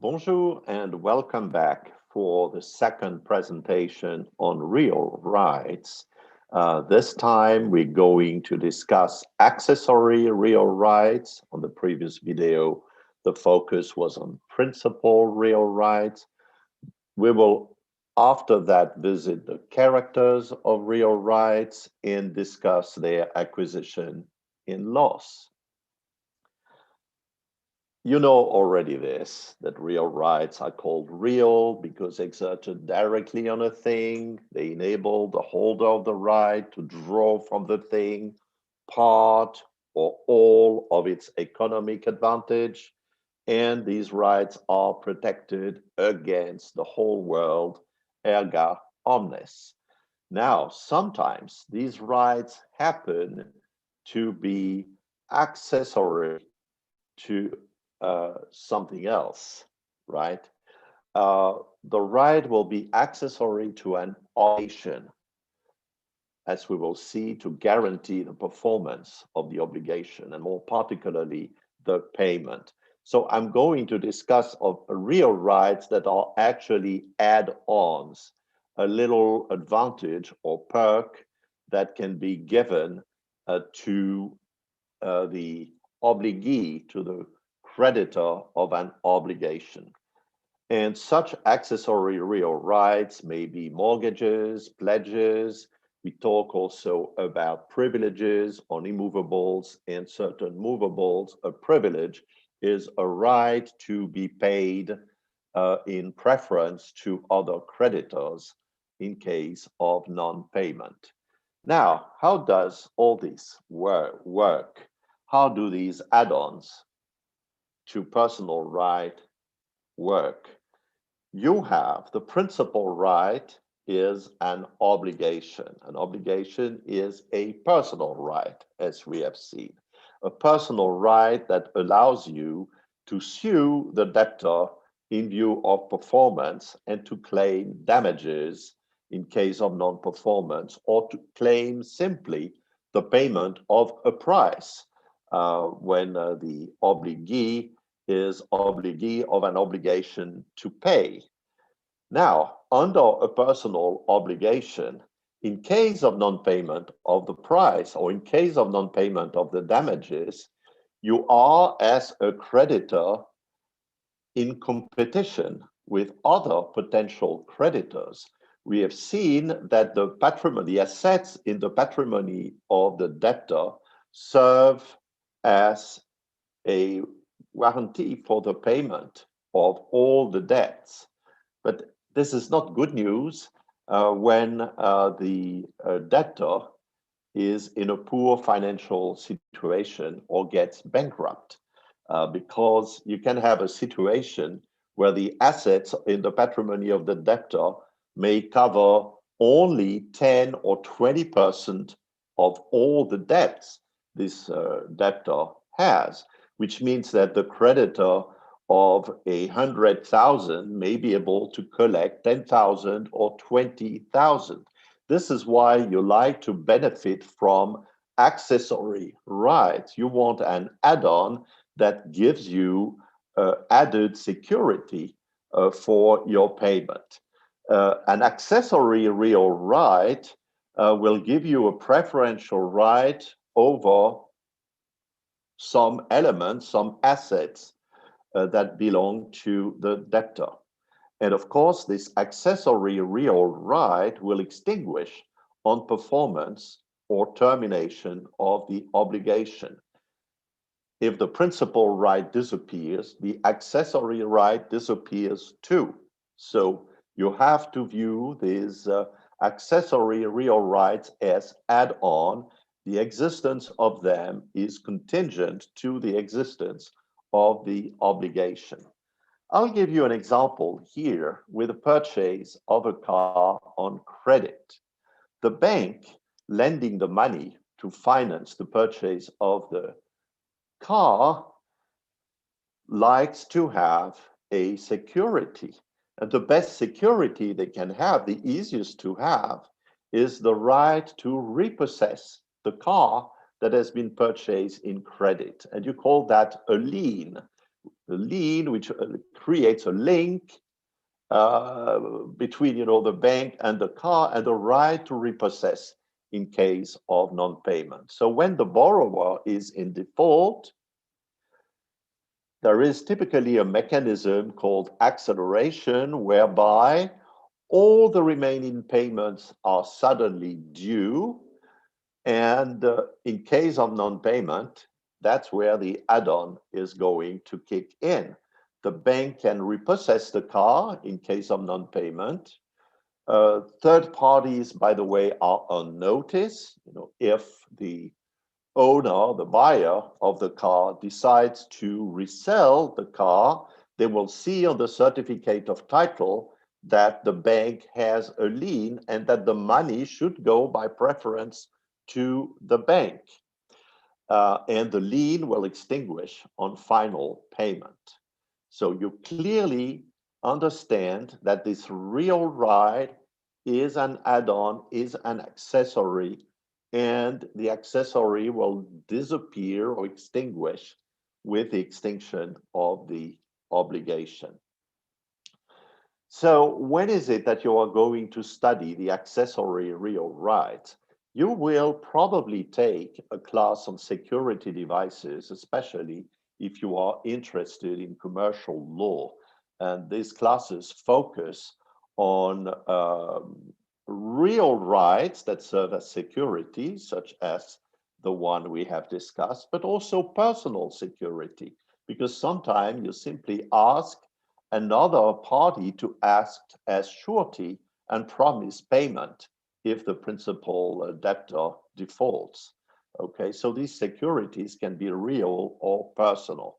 Bonjour and welcome back for the second presentation on real rights. This time we're going to discuss accessory real rights. On the previous video, the focus was on principal real rights. We will, after that, visit the characters of real rights and discuss their acquisition in loss. You know already this, that real rights are called real because exerted directly on a thing. They enable the holder of the right to draw from the thing part or all of its economic advantage. And these rights are protected against the whole world, erga omnes. Now, sometimes these rights happen to be accessory to something else, right? The right will be accessory to an obligation, as we will see, to guarantee the performance of the obligation, and more particularly, the payment. So I'm going to discuss of real rights that are actually add-ons, a little advantage or perk that can be given to the obligee, to the creditor of an obligation. And such accessory real rights may be mortgages, pledges. We talk also about privileges on immovables and certain movables. A privilege is a right to be paid in preference to other creditors in case of non-payment. Now, how does all this work? How do these add-ons to personal right work? You have the principal right is an obligation. An obligation is a personal right, as we have seen. A personal right that allows you to sue the debtor in view of performance and to claim damages in case of non-performance, or to claim simply the payment of a price when the obligee is obligee of an obligation to pay. Now, under a personal obligation, in case of non-payment of the price or in case of non-payment of the damages, you are, as a creditor, in competition with other potential creditors. We have seen that the patrimony, the assets in the patrimony of the debtor serve as a warranty for the payment of all the debts. But this is not good news when the debtor is in a poor financial situation or gets bankrupt, because you can have a situation where the assets in the patrimony of the debtor may cover only 10 or 20% of all the debts this debtor has, which means that the creditor of 100,000 may be able to collect 10,000 or 20,000. This is why you like to benefit from accessory rights. You want an add-on that gives you added security for your payment. An accessory real right will give you a preferential right over some elements, some assets that belong to the debtor. And of course, this accessory real right will extinguish on performance or termination of the obligation. If the principal right disappears, the accessory right disappears too. So you have to view these accessory real rights as add-on. The existence of them is contingent to the existence of the obligation. I'll give you an example here with a purchase of a car on credit. The bank lending the money to finance the purchase of the car likes to have a security. And the best security they can have, the easiest to have, is the right to repossess the car that has been purchased in credit. And you call that a lien. lien, which creates a link between, the bank and the car, and the right to repossess in case of non-payment. So when the borrower is in default, there is typically a mechanism called acceleration, whereby all the remaining payments are suddenly due. And in case of non-payment, that's where the add-on is going to kick in. The bank can repossess the car in case of non-payment. Third parties, by the way, are on notice. If the owner, the buyer of the car, decides to resell the car, they will see on the certificate of title that the bank has a lien and that the money should go by preference to the bank. And the lien will extinguish on final payment. So you clearly understand that this real right is an add-on, is an accessory, and the accessory will disappear or extinguish with the extinction of the obligation. So when is it that you are going to study the accessory real rights? You will probably take a class on security devices, especially if you are interested in commercial law. And these classes focus on real rights that serve as security, such as the one we have discussed, but also personal security, because sometimes you simply ask another party to act as surety and promise payment if the principal debtor defaults. Okay, so these securities can be real or personal.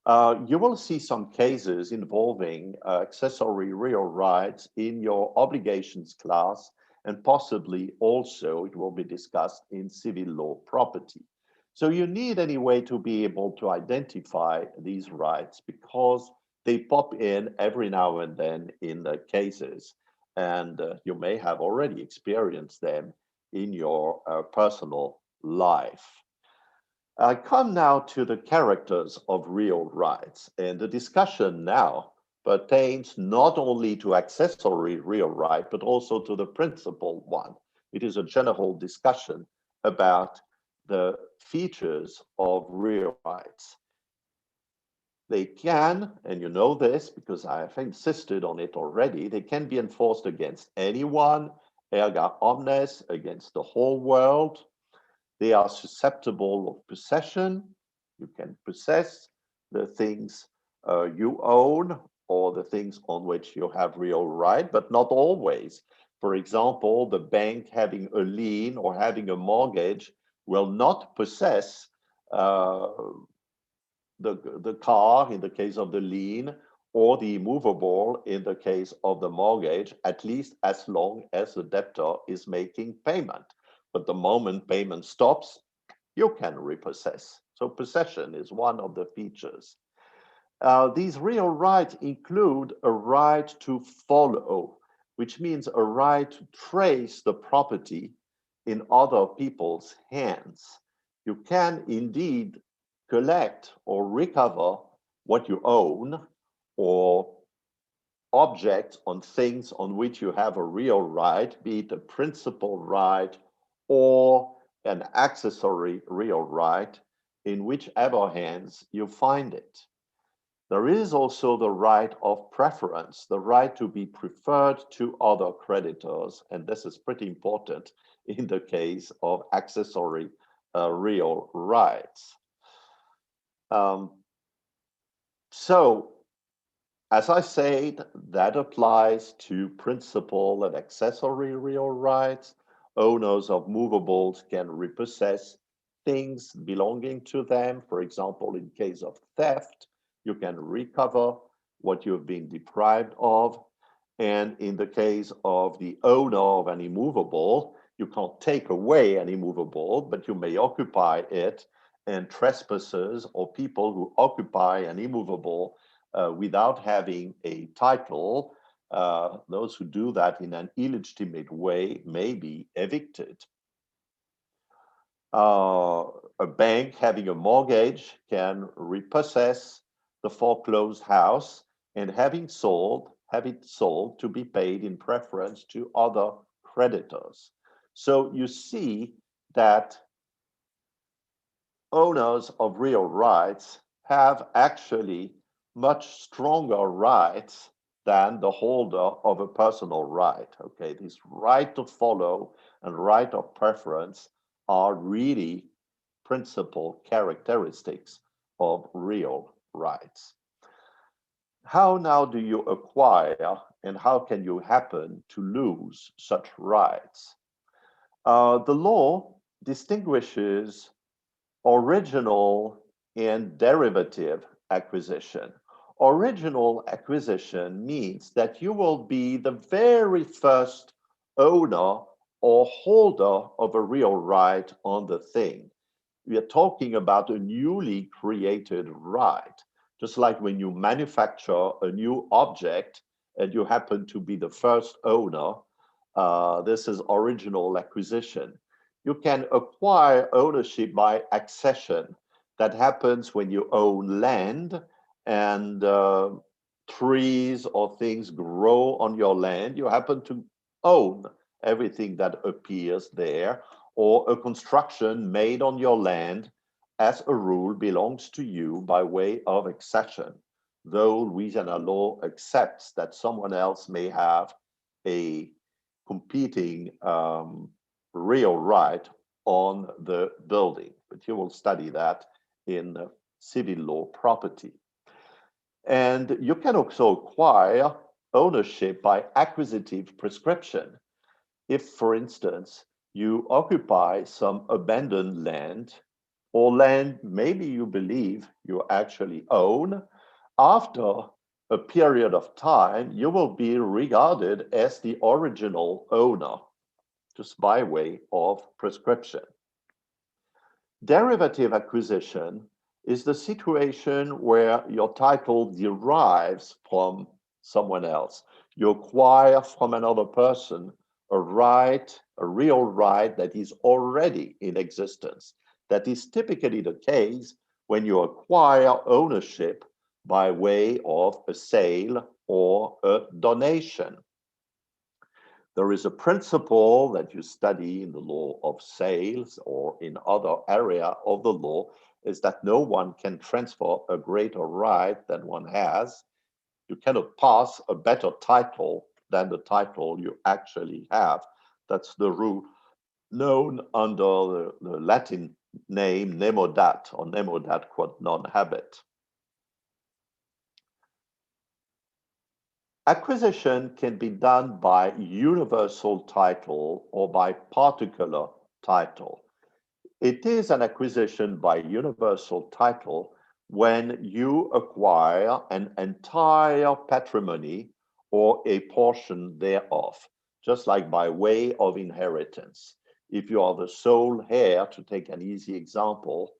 You will see some cases involving accessory real rights in your obligations class, and possibly also it will be discussed in civil law property. So you need anyway to be able to identify these rights, because they pop in every now and then in the cases, and you may have already experienced them in your personal life. I come now to the characters of real rights, and the discussion now pertains not only to accessory real right, but also to the principal one. It is a general discussion about the features of real rights. They can, and you know this because I have insisted on it already, they can be enforced against anyone, erga omnes, against the whole world. They are susceptible of possession. You can possess the things you own or the things on which you have real right, but not always. For example, the bank having a lien or having a mortgage will not possess the car in the case of the lien, or the immovable in the case of the mortgage, at least as long as the debtor is making payment. But the moment payment stops, you can repossess. So possession is one of the features. These real rights include a right to follow, which means a right to trace the property in other people's hands. You can indeed collect or recover what you own, or objects on things on which you have a real right, be it a principal right or an accessory real right, in whichever hands you find it. There is also the right of preference, the right to be preferred to other creditors, and this is pretty important in the case of accessory real rights. So, as I said, that applies to principal and accessory real rights. Owners of movables can repossess things belonging to them. For example, in case of theft, you can recover what you've been deprived of. And in the case of the owner of an immovable, you can't take away an immovable, but you may occupy it, and trespassers or people who occupy an immovable without having a title, those who do that in an illegitimate way may be evicted. A bank having a mortgage can repossess the foreclosed house and have it sold to be paid in preference to other creditors. So you see that owners of real rights have actually much stronger rights than the holder of a personal right. Okay, this right to follow and right of preference are really principal characteristics of real rights. How now do you acquire and how can you happen to lose such rights? The law distinguishes original and derivative acquisition. Original acquisition means that you will be the very first owner or holder of a real right on the thing. We are talking about a newly created right, just like when you manufacture a new object and you happen to be the first owner. This is original acquisition. You can acquire ownership by accession. That happens when you own land and trees or things grow on your land. You happen to own everything that appears there, or a construction made on your land, as a rule, belongs to you by way of accession, though Louisiana law accepts that someone else may have a competing real right on the building. But you will study that in civil law property. And you can also acquire ownership by acquisitive prescription. If, for instance, you occupy some abandoned land or land maybe you believe you actually own, after a period of time, you will be regarded as the original owner, just by way of prescription. Derivative acquisition is the situation where your title derives from someone else. You acquire from another person a right, a real right that is already in existence. That is typically the case when you acquire ownership by way of a sale or a donation. There is a principle that you study in the law of sales or in other area of the law, is that no one can transfer a greater right than one has. You cannot pass a better title than the title you actually have. That's the rule known under the Latin name nemo dat, or nemo dat quod non habet. Acquisition can be done by universal title or by particular title. It is an acquisition by universal title when you acquire an entire patrimony or a portion thereof, just like by way of inheritance. If you are the sole heir, to take an easy example,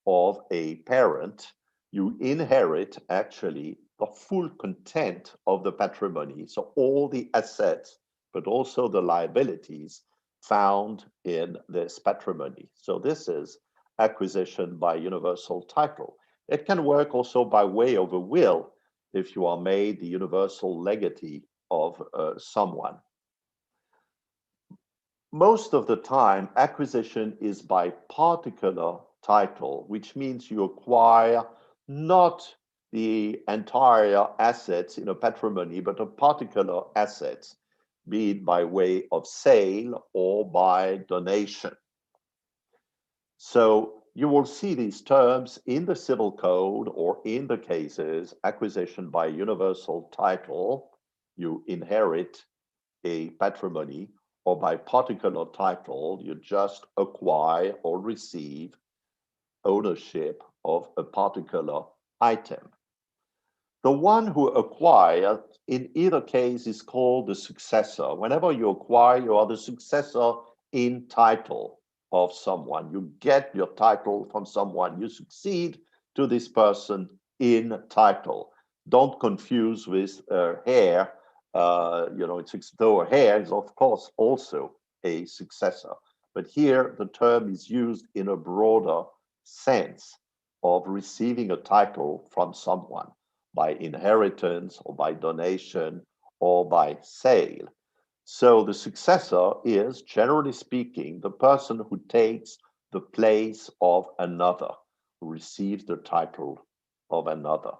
of a parent, you inherit actually the full content of the patrimony. So all the assets, but also the liabilities found in this patrimony. So this is acquisition by universal title. It can work also by way of a will if you are made the universal legatee of someone. Most of the time, acquisition is by particular title, which means you acquire not the entire assets in a patrimony, but a particular assets, be it by way of sale or by donation. So you will see these terms in the civil code or in the cases acquisition by universal title, you inherit a patrimony, or by particular title, you just acquire or receive ownership of a particular item. The one who acquired, in either case, is called the successor. Whenever you acquire, you are the successor in title of someone. You get your title from someone. You succeed to this person in title. Don't confuse with heir. Though a heir is, of course, also a successor. But here, the term is used in a broader sense. of receiving a title from someone by inheritance or by donation or by sale. So the successor is, generally speaking, the person who takes the place of another, who receives the title of another.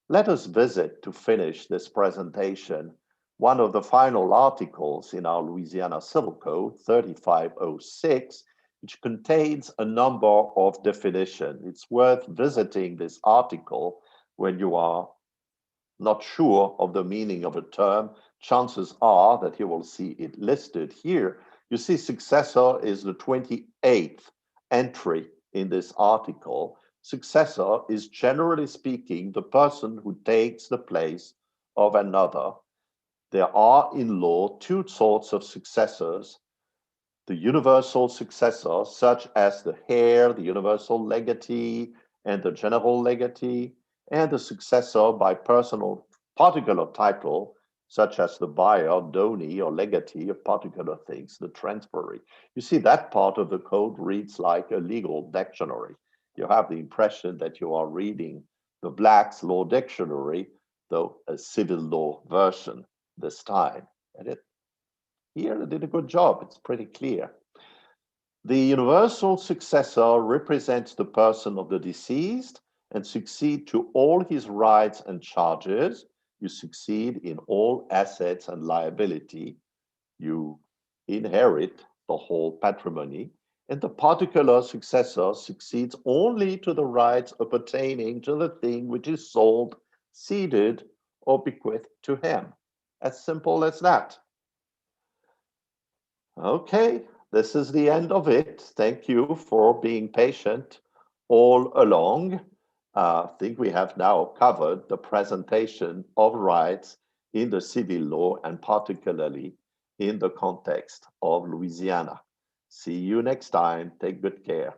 Let us visit, to finish this presentation, one of the final articles in our Louisiana Civil Code, 3506, which contains a number of definitions. It's worth visiting this article when you are not sure of the meaning of a term. Chances are that you will see it listed here. You see, successor is the 28th entry in this article. Successor is, generally speaking, the person who takes the place of another. There are in law two sorts of successors: the universal successor, such as the heir, the universal legatee, and the general legatee, and the successor by personal particular title, such as the buyer, donee, or legatee of particular things, the transferee. You see, that part of the code reads like a legal dictionary. You have the impression that you are reading the Black's Law Dictionary, though a civil law version this time. And here they did a good job. It's pretty clear. The universal successor represents the person of the deceased and succeed to all his rights and charges. You succeed in all assets and liability. You inherit the whole patrimony. And the particular successor succeeds only to the rights appertaining to the thing which is sold, ceded, or bequeathed to him. As simple as that. Okay, this is the end of it. Thank you for being patient all along. I think we have now covered the presentation of rights in the civil law, and particularly in the context of Louisiana. See you next time. Take good care.